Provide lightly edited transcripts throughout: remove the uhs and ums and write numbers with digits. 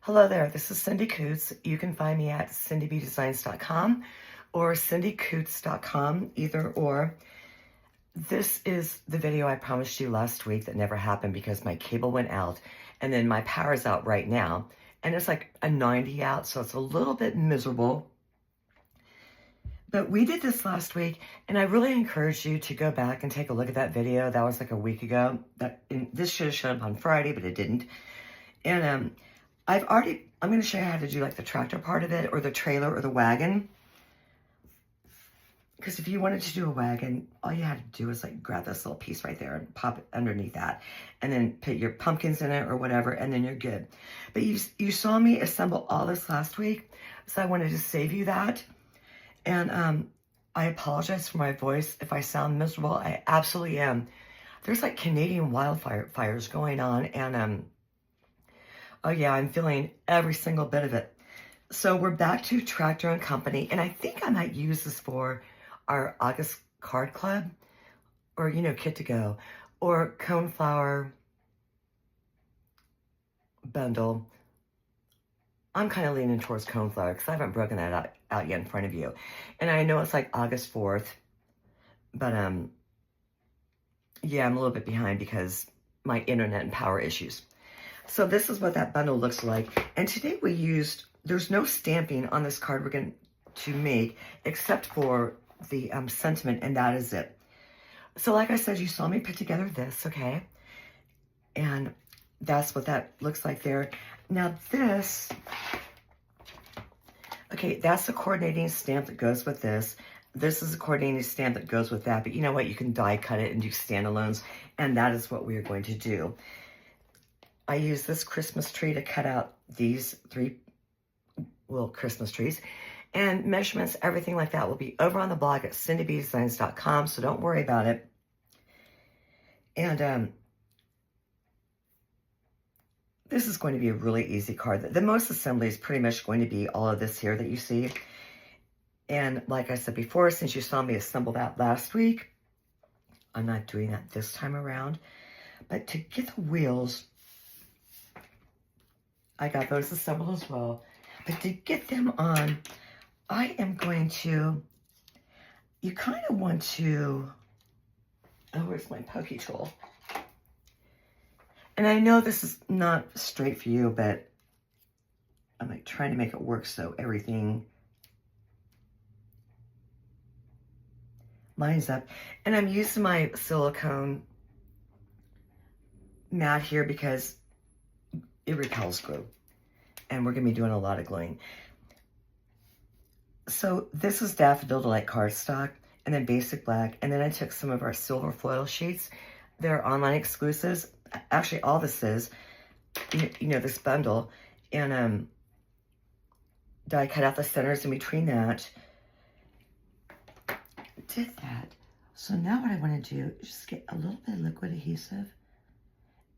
Hello there, this is Cindy Coots. You can find me at cindybdesigns.com or cindycoots.com, either or. This is the video I promised you last week that never happened because my cable went out, and then my power's out right now, and it's like a 90 out, so it's a little bit miserable. But we did this last week, and I really encourage you to go back and take a look at that video. That was like a week ago. This should have shown up on Friday, but it didn't. And I'm going to show you how to do like the tractor part of it, or the trailer, or the wagon. Because if you wanted to do a wagon, all you had to do is like grab this little piece right there and pop it underneath that. And then put your pumpkins in it or whatever, and then you're good. But you saw me assemble all this last week, so I wanted to save you that. And I apologize for my voice if I sound miserable. I absolutely am. There's like Canadian wildfires going on, and oh yeah, I'm feeling every single bit of it. So we're back to Tractor and Company, and I think I might use this for our August card club, or, you know, kit to go, or coneflower bundle. I'm kind of leaning towards coneflower because I haven't broken that out yet in front of you. And I know it's like August 4th, but yeah, I'm a little bit behind because my internet and power issues. So this is what that bundle looks like. And today we used, there's no stamping on this card we're going to make except for the sentiment, and that is it. So like I said, you saw me put together this, okay? And that's what that looks like there. Now this, okay, that's the coordinating stamp that goes with this. This is a coordinating stamp that goes with that. But you know what? You can die cut it and do standalones. And that is what we are going to do. I use this Christmas tree to cut out these 3 little Christmas trees. And measurements, everything like that will be over on the blog at cindybdesigns.com. So don't worry about it. And this is going to be a really easy card. The most assembly is pretty much going to be all of this here that you see. And like I said before, since you saw me assemble that last week, I'm not doing that this time around. But to get the wheels, I got those assembled as well. But to get them on, I am going to, you kind of want to, oh, where's my pokey tool? And I know this is not straight for you, but I'm like trying to make it work so everything lines up. And I'm using my silicone mat here because it repels glue. And we're going to be doing a lot of gluing. So this is Daffodil Delight cardstock, and then basic black. And then I took some of our silver foil sheets. They're online exclusives. Actually, all this is, you know, this bundle. And I cut out the centers in between that. Did that. So now what I want to do is just get a little bit of liquid adhesive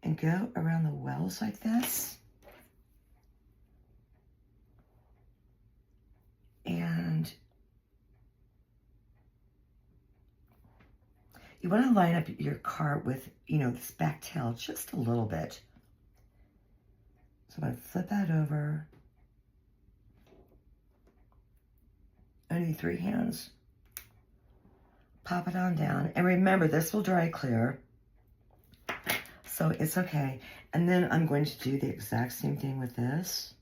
and go around the wells like this. And you want to line up your card with, you know, this back tail just a little bit. So I'm going to flip that over. Only 3 hands. Pop it on down. And remember, this will dry clear. So it's okay. And then I'm going to do the exact same thing with this.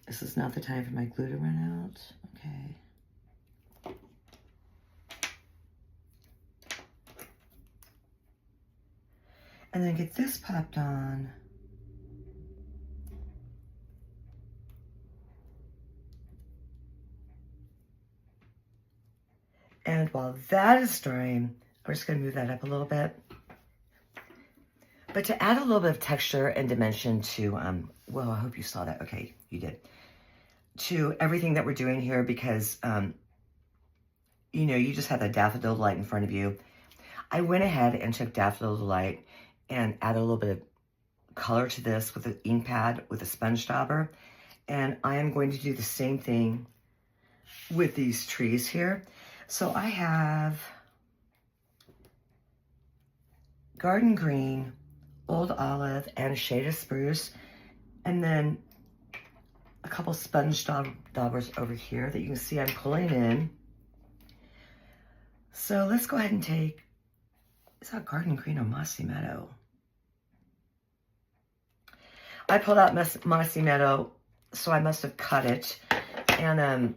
This is not the time for my glue to run out. Okay. And then get this popped on. And while that is drying, we're just going to move that up a little bit. But to add a little bit of texture and dimension to, well, I hope you saw that. Okay, you did. To everything that we're doing here, because, you know, you just had the Daffodil Delight in front of you. I went ahead and took Daffodil Delight and added a little bit of color to this with an ink pad with a sponge dauber. And I am going to do the same thing with these trees here. So I have Garden Green, Old Olive and a shade of Spruce. And then a couple sponge daubers over here that you can see I'm pulling in. So let's go ahead and take, is that Garden Green or Mossy Meadow? I pulled out Mossy Meadow, so I must have cut it. And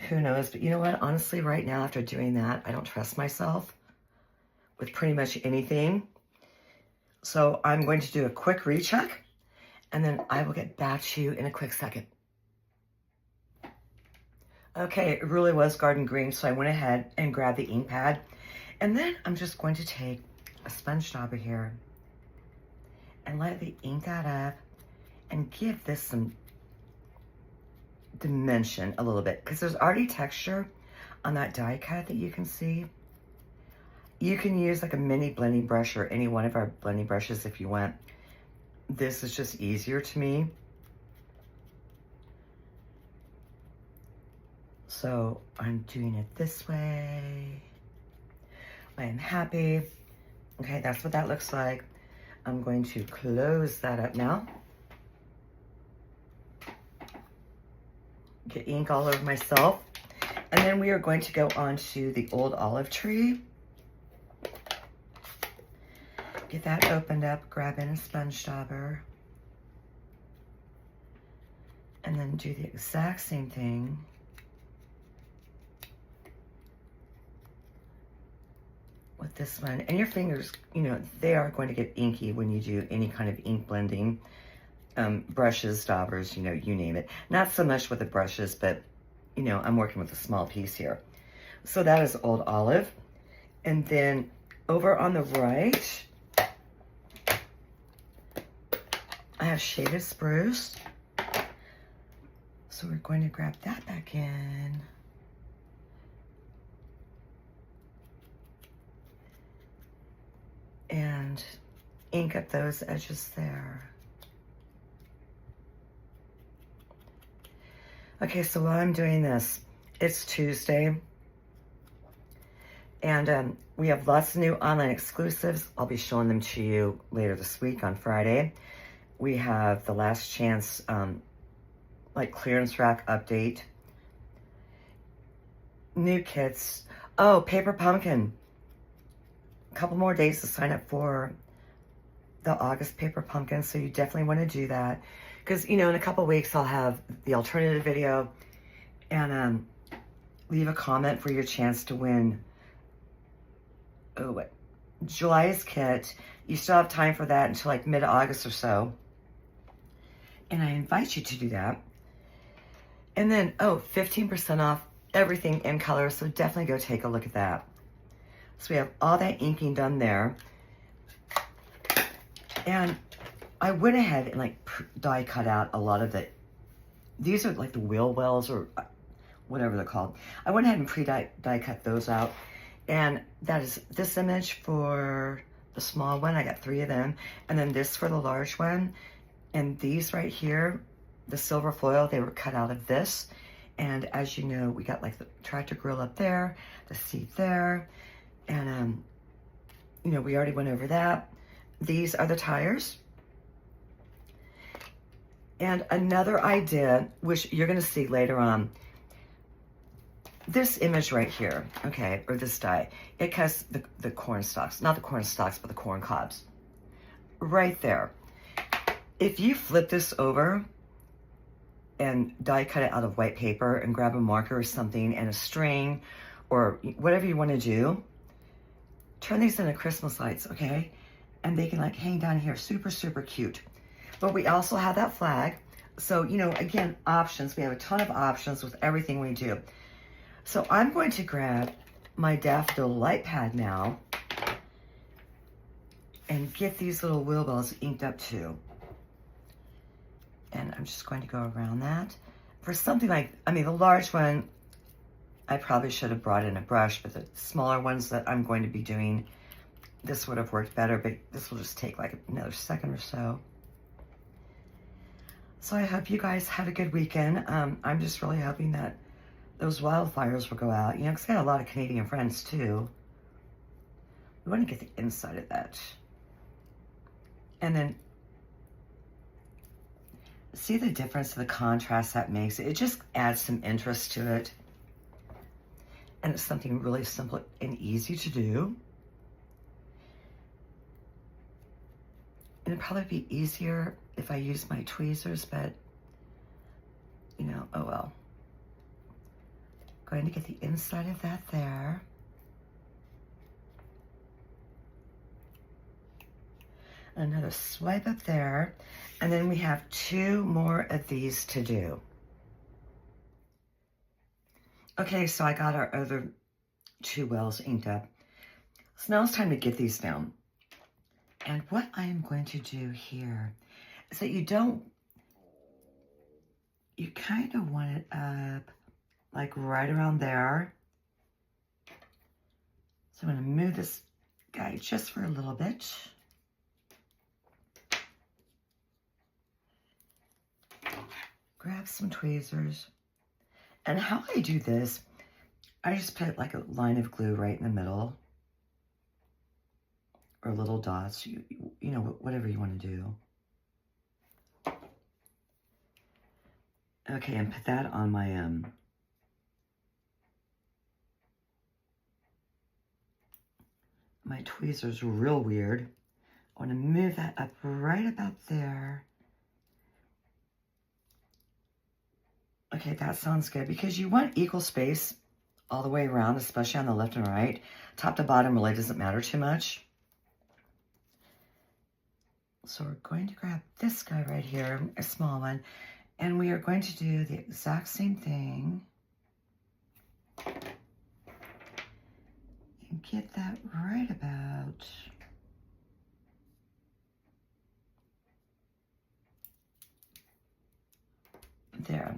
who knows? But you know what? Honestly, right now, after doing that, I don't trust myself with pretty much anything. So I'm going to do a quick recheck, and then I will get back to you in a quick second. Okay, it really was Garden Green, so I went ahead and grabbed the ink pad. And then I'm just going to take a sponge dauber here and lightly ink that up and give this some dimension a little bit, because there's already texture on that die cut that you can see. You can use like a mini blending brush or any one of our blending brushes if you want. This is just easier to me. So I'm doing it this way. I am happy. Okay, that's what that looks like. I'm going to close that up now. Get ink all over myself. And then we are going to go on to the Old Olive Tree. Get that opened up, grab in a sponge dauber. And then do the exact same thing. With this one. And your fingers, you know, they are going to get inky when you do any kind of ink blending. Brushes, daubers, you know, you name it. Not so much with the brushes, but, you know, I'm working with a small piece here. So that is Old Olive. And then over on the right, I have Shaded Spruce. So we're going to grab that back in. And ink up those edges there. Okay, so while I'm doing this, it's Tuesday. And we have lots of new online exclusives. I'll be showing them to you later this week on Friday. We have the Last Chance like clearance rack update. New kits. Oh, Paper Pumpkin. A couple more days to sign up for the August Paper Pumpkin, so you definitely want to do that. Because, you know, in a couple weeks I'll have the alternative video and leave a comment for your chance to win July's kit. You still have time for that until like mid-August or so. And I invite you to do that. And then, 15% off everything in color, so definitely go take a look at that. So we have all that inking done there. And I went ahead and like die cut out a lot of it. These are like the wheel wells or whatever they're called. I went ahead and die cut those out. And that is this image for the small one. I got 3 of them. And then this for the large one. And these right here, the silver foil, they were cut out of this. And as you know, we got like the tractor grill up there, the seat there. And, you know, we already went over that. These are the tires. And another idea, which you're going to see later on, this image right here, okay, or this die, it has the corn stalks, not the corn stalks, but the corn cobs. Right there. If you flip this over and die cut it out of white paper and grab a marker or something and a string or whatever you want to do, turn these into Christmas lights, okay? And they can like hang down here, super, super cute. But we also have that flag. So, you know, again, options. We have a ton of options with everything we do. So I'm going to grab my daffodil light pad now and get these little wheel bells inked up too. And I'm just going to go around that. For something like, I mean, the large one, I probably should have brought in a brush, but the smaller ones that I'm going to be doing, this would have worked better, but this will just take like another second or so. So I hope you guys had a good weekend. I'm just really hoping that those wildfires will go out, you know, because I got a lot of Canadian friends too. We want to get the inside of that. And then see the difference of the contrast that makes. It just adds some interest to it. And it's something really simple and easy to do. And it'd probably be easier if I used my tweezers, but you know, oh well. Going to get the inside of that there. Another swipe up there. And then we have 2 more of these to do. Okay, so I got our other 2 wells inked up. So now it's time to get these down. And what I am going to do here is that you kind of want it up like right around there. So I'm going to move this guy just for a little bit. Grab some tweezers. And how I do this, I just put like a line of glue right in the middle. Or little dots, you know, whatever you want to do. Okay, and put that on my tweezers real weird. I want to move that up right about there. Okay, that sounds good because you want equal space all the way around, especially on the left and right. Top to bottom really doesn't matter too much. So we're going to grab this guy right here, a small one, and we are going to do the exact same thing. And get that right about there.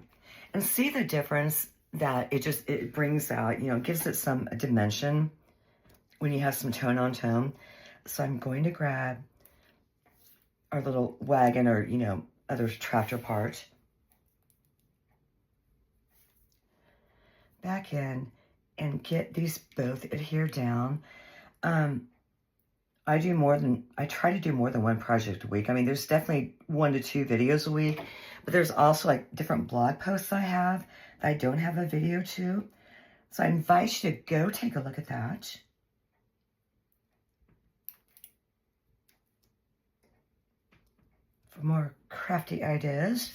And see the difference that it brings out, you know, gives it some dimension when you have some tone on tone. So I'm going to grab our little wagon or, you know, other tractor part. Back in and get these both adhered down. I try to do more than 1 project a week. I mean, there's definitely 1 to 2 videos a week, but there's also like different blog posts I have that I don't have a video to. So I invite you to go take a look at that. For more crafty ideas.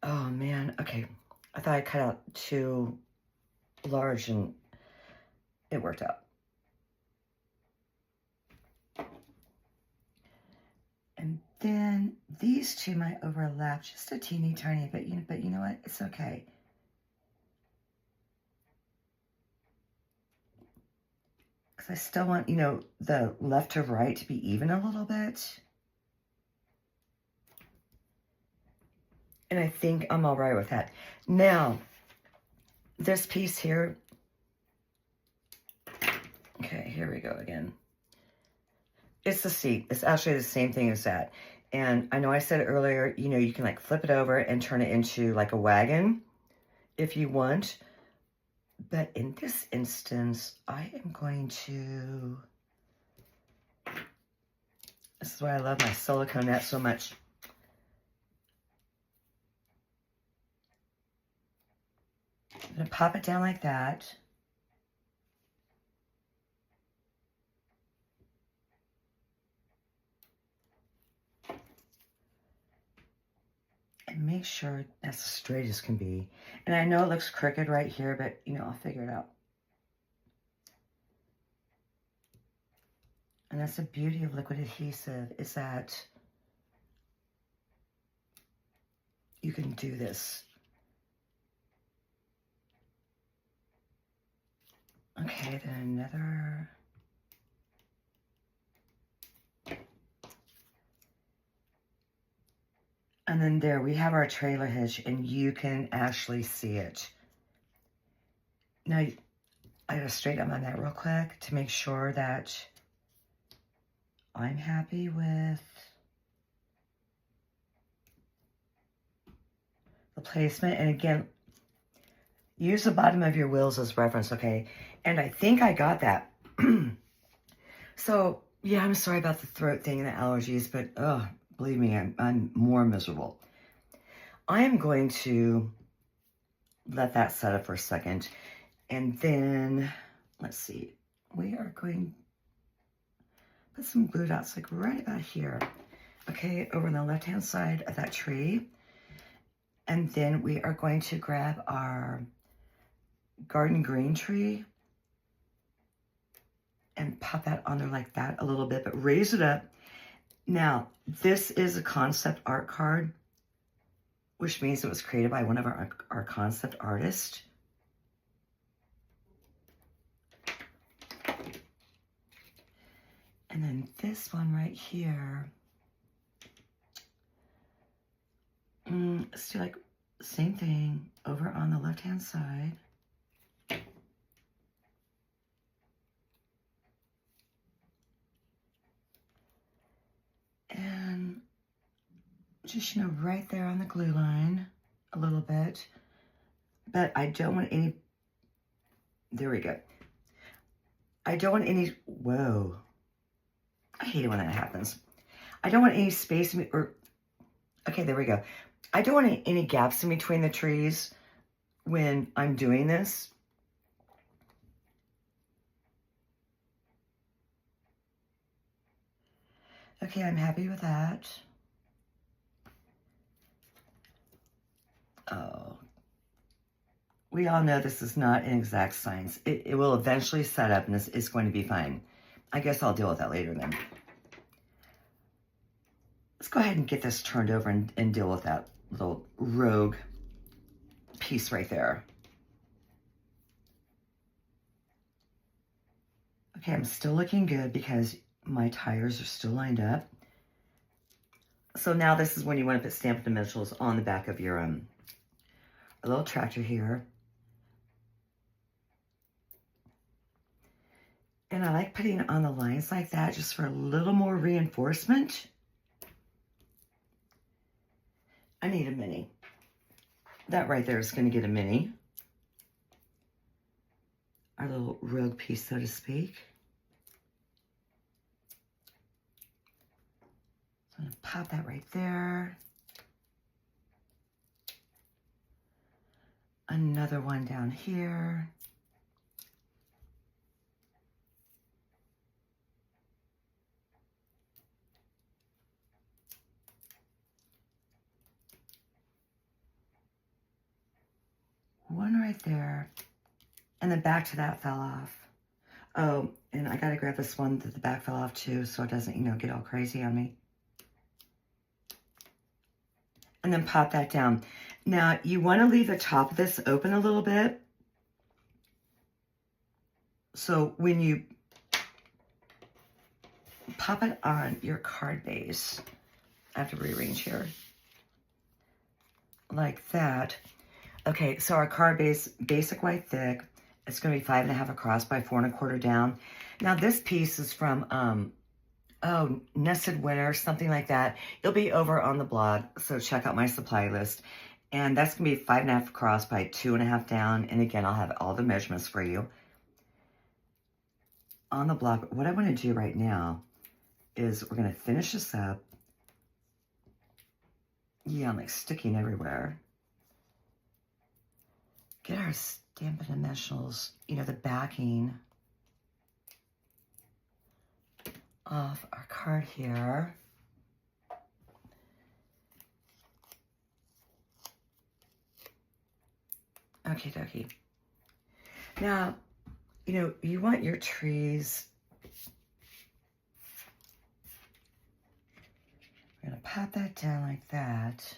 Oh man, okay. I thought I cut out too large and it worked out. And then these 2 might overlap just a teeny tiny bit, but you know what? It's okay. Because I still want, you know, the left to right to be even a little bit. And I think I'm all right with that. Now, this piece here. Okay, here we go again. It's the seat. It's actually the same thing as that. And I know I said earlier, you know, you can like flip it over and turn it into like a wagon if you want. But in this instance, I am going to... This is why I love my silicone net so much. I'm going to pop it down like that. And make sure that's as straight as can be. And I know it looks crooked right here, but, you know, I'll figure it out. And that's the beauty of liquid adhesive, is that you can do this. Okay, then another. And then there we have our trailer hitch, and you can actually see it. Now, I gotta straighten up my net real quick to make sure that I'm happy with the placement. And again, use the bottom of your wheels as reference, okay? And I think I got that So, yeah, I'm sorry about the throat thing and the allergies, but believe me, I'm more miserable. I am going to let that set up for a second. And then, let's see, we are going to put some glue dots like right about here. Okay, over on the left-hand side of that tree. And then we are going to grab our garden green tree and pop that on there like that a little bit, but raise it up. Now, this is a concept art card, which means it was created by one of our concept artists. And then this one right here, let's do like same thing over on the left-hand side. And just, right there on the glue line a little bit. But I don't want any, there we go. I don't want any, whoa. I hate it when that happens. I don't want any space, okay, there we go. I don't want any gaps in between the trees when I'm doing this. Okay, I'm happy with that. Oh, we all know this is not an exact science. It will eventually set up and it's going to be fine. I guess I'll deal with that later then. Let's go ahead and get this turned over and deal with that little rogue piece right there. Okay, I'm still looking good because my tires are still lined up. So now this is when you want to put Stampin' Dimensionals on the back of your little tractor here. And I like putting it on the lines like that just for a little more reinforcement. I need a mini. That right there is going to get a mini. Our little rogue piece, so to speak. So I'm going to pop that right there. Another one down here. One right there. And the back to that fell off. Oh, and I gotta grab this one that the back fell off too so it doesn't, get all crazy on me. And then pop that down. Now, you want to leave the top of this open a little bit. So when you pop it on your card base, I have to rearrange here. Like that. Okay, so our card base, basic white thick. It's going to be 5.5 across by 4 1/4 down. Now, this piece is from, Nested Winter, something like that. It'll be over on the blog, so check out my supply list. And that's going to be 5.5 across by 2.5 down. And again, I'll have all the measurements for you on the blog. But what I want to do right now is we're going to finish this up. Yeah, I'm like sticking everywhere. Get our Stampin' Dimensionals, the backing off our card here. Okie dokie. Now, you want your trees. We're going to pop that down like that.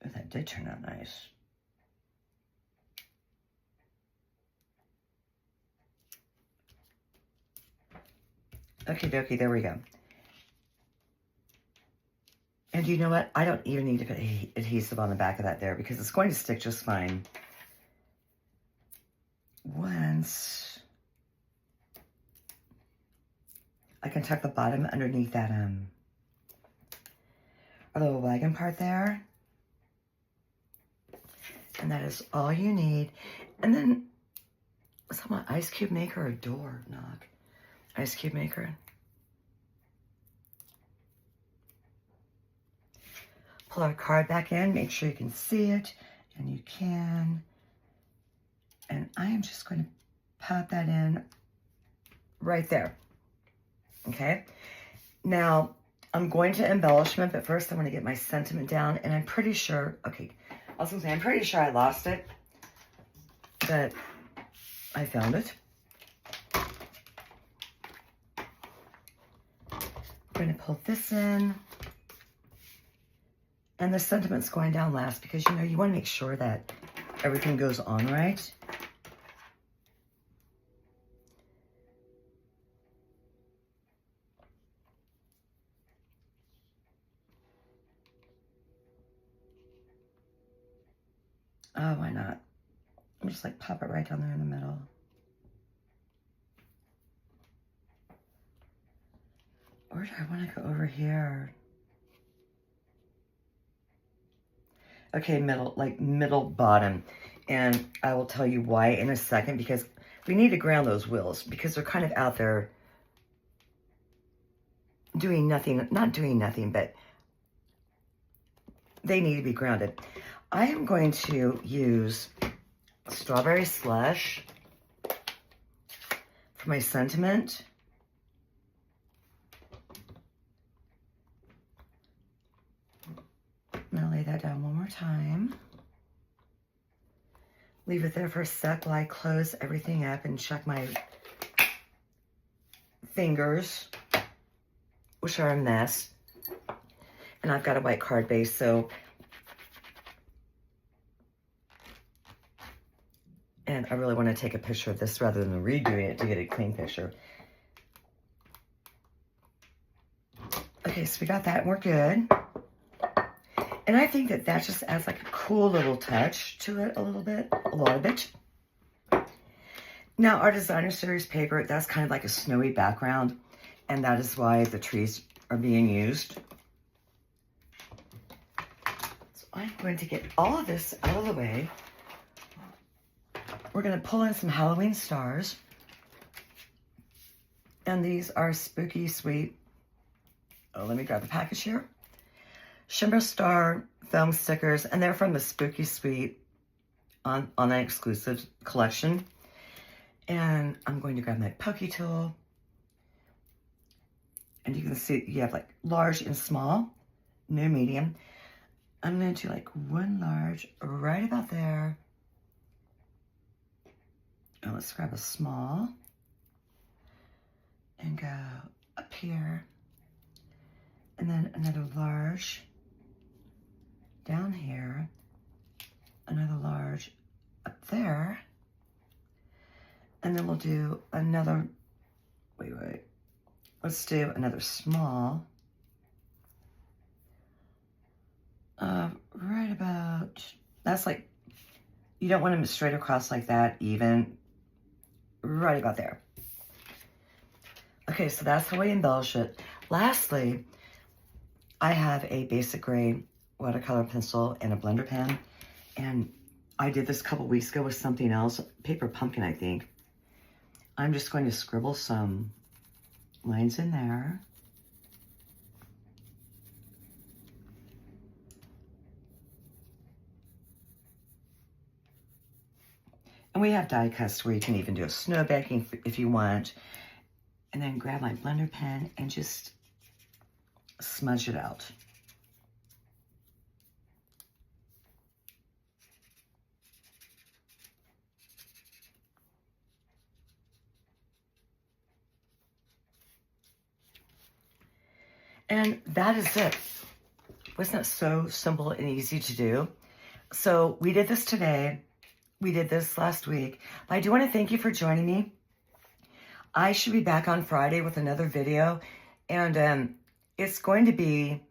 Oh, that did turn out nice. Okie dokie, there we go. And you know what? I don't even need to put adhesive on the back of that there because it's going to stick just fine. Once I can tuck the bottom underneath that our little wagon part there. And that is all you need. And then, what's that, my ice cube maker or door knock? Ice cube maker. Pull our card back in, make sure you can see it, and you can. And I am just going to pop that in right there. Okay? Now, I'm going to embellishment, but first I want to get my sentiment down, and I'm pretty sure, okay, I was going to say, I'm pretty sure I lost it, but I found it. I'm going to pull this in. And the sentiment's going down last because, you know, you want to make sure that everything goes on right. Oh, why not? I'm just like pop it right down there in the middle. Or do I want to go over here? Okay, middle, like middle bottom. And I will tell you why in a second, because we need to ground those wheels because they're kind of out there doing nothing, not doing nothing, but they need to be grounded. I am going to use Strawberry Slush for my sentiment. I'm going to lay that down one more time. Leave it there for a sec while I close everything up and check my fingers, which are a mess. And I've got a white card base, so... And I really want to take a picture of this rather than redoing it to get a clean picture. Okay, so we got that and we're good. And I think that that just adds like a cool little touch to it a little bit, a lot of it. Now our designer series paper, that's kind of like a snowy background. And that is why the trees are being used. So I'm going to get all of this out of the way. We're going to pull in some Halloween stars. And these are Spooky Sweet. Oh, let me grab the package here. Shimmer Star foam stickers, and they're from the Spooky Sweet on an exclusive collection. And I'm going to grab my pokey tool. And you can see you have like large and small, no medium. I'm going to do like one large right about there. And let's grab a small and go up here. And then another large down here, another large up there, and then we'll do another, wait, let's do another small, right about, that's like, you don't want them straight across like that, even, right about there. Okay, so that's how we embellish it. Lastly, I have a basic gray watercolor pencil and a blender pen, and I did this a couple weeks ago with something else, paper pumpkin, I think. I'm just going to scribble some lines in there. And we have die cuts where you can even do a snow baking if you want. And then grab my blender pen and just smudge it out. And that is it. Wasn't that so simple and easy to do? So we did this today. We did this last week. But I do want to thank you for joining me. I should be back on Friday with another video. And it's going to be,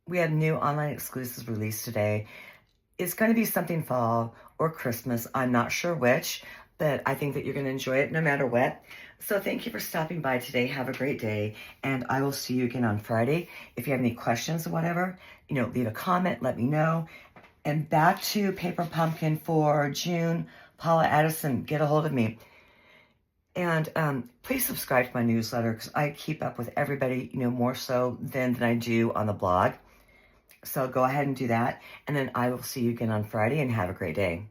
we had new online exclusives released today. It's going to be something fall or Christmas. I'm not sure which, but I think that you're going to enjoy it no matter what. So thank you for stopping by today. Have a great day. And I will see you again on Friday. If you have any questions or whatever, leave a comment, let me know. And back to Paper Pumpkin for June. Paula Addison, get a hold of me. And please subscribe to my newsletter because I keep up with everybody, more so than I do on the blog. So go ahead and do that. And then I will see you again on Friday, and have a great day.